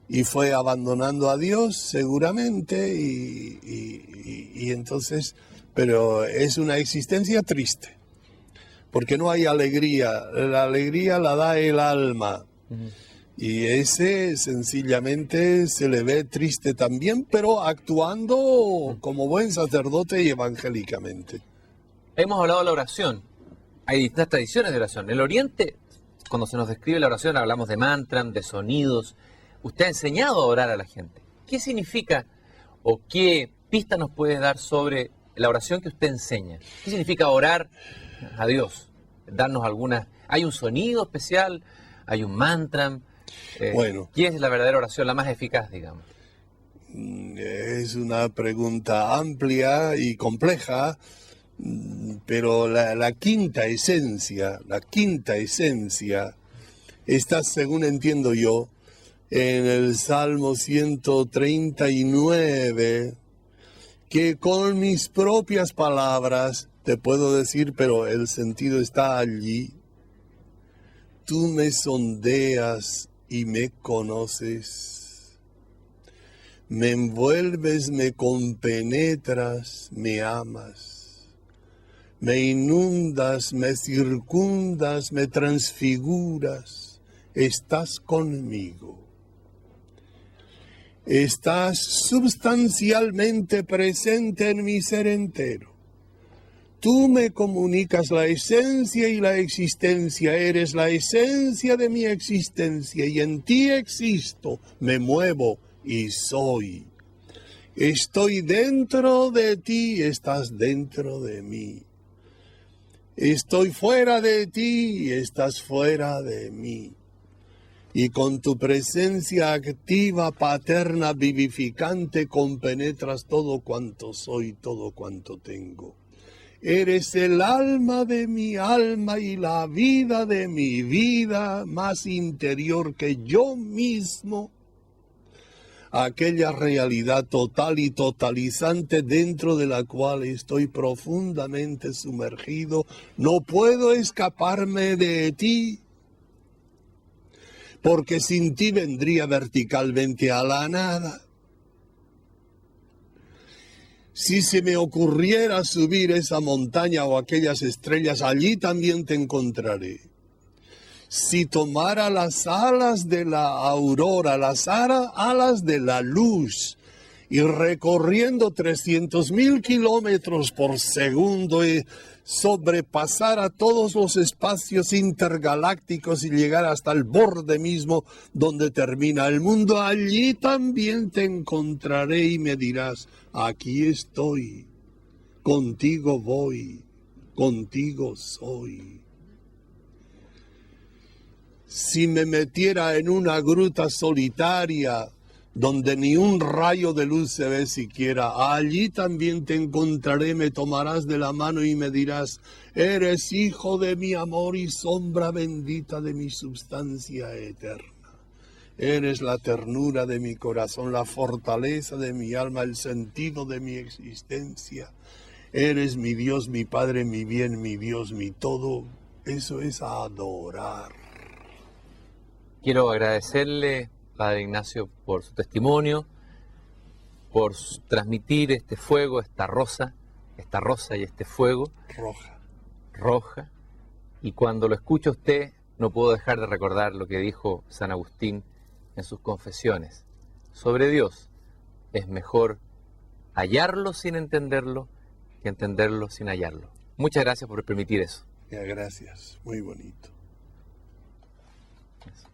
Y fue abandonando a Dios seguramente, y entonces... Pero es una existencia triste, porque no hay alegría. La alegría la da el alma. Y ese sencillamente se le ve triste también, pero actuando como buen sacerdote y evangélicamente. Hemos hablado de la oración. Hay distintas tradiciones de oración. En el Oriente, cuando se nos describe la oración, hablamos de mantras, de sonidos. Usted ha enseñado a orar a la gente. ¿Qué significa o qué pista nos puede dar sobre la oración que usted enseña? ¿Qué significa orar a Dios? Darnos algunas... ¿Hay un sonido especial? ¿Hay un mantra? Bueno. ¿Qué es la verdadera oración, la más eficaz, digamos? Es una pregunta amplia y compleja, pero la quinta esencia está, según entiendo yo, en el Salmo 139, que con mis propias palabras te puedo decir, pero el sentido está allí. Tú me sondeas y me conoces. Me envuelves, me compenetras, me amas. Me inundas, me circundas, me transfiguras. Estás conmigo. Estás sustancialmente presente en mi ser entero. Tú me comunicas la esencia y la existencia. Eres la esencia de mi existencia y en ti existo, me muevo y soy. Estoy dentro de ti, estás dentro de mí. Estoy fuera de ti, estás fuera de mí. Y con tu presencia activa, paterna, vivificante, compenetras todo cuanto soy, todo cuanto tengo. Eres el alma de mi alma y la vida de mi vida, más interior que yo mismo. Aquella realidad total y totalizante dentro de la cual estoy profundamente sumergido. No puedo escaparme de ti, porque sin ti vendría verticalmente a la nada. Si se me ocurriera subir esa montaña o aquellas estrellas, allí también te encontraré. Si tomara las alas de la aurora, las alas de la luz, y recorriendo 300.000 kilómetros por segundo y sobrepasar a todos los espacios intergalácticos y llegar hasta el borde mismo donde termina el mundo, allí también te encontraré y me dirás, aquí estoy, contigo voy, contigo soy. Si me metiera en una gruta solitaria, donde ni un rayo de luz se ve siquiera, allí también te encontraré, me tomarás de la mano y me dirás, eres hijo de mi amor y sombra bendita de mi substancia eterna. Eres la ternura de mi corazón, la fortaleza de mi alma, el sentido de mi existencia. Eres mi Dios, mi Padre, mi bien, mi Dios, mi todo. Eso es adorar. Quiero agradecerle, Padre Ignacio, por su testimonio, por transmitir este fuego, esta rosa y este fuego. Roja. Y cuando lo escucho a usted, no puedo dejar de recordar lo que dijo San Agustín en sus confesiones. Sobre Dios, es mejor hallarlo sin entenderlo que entenderlo sin hallarlo. Muchas gracias por permitir eso. Gracias, muy bonito. Eso.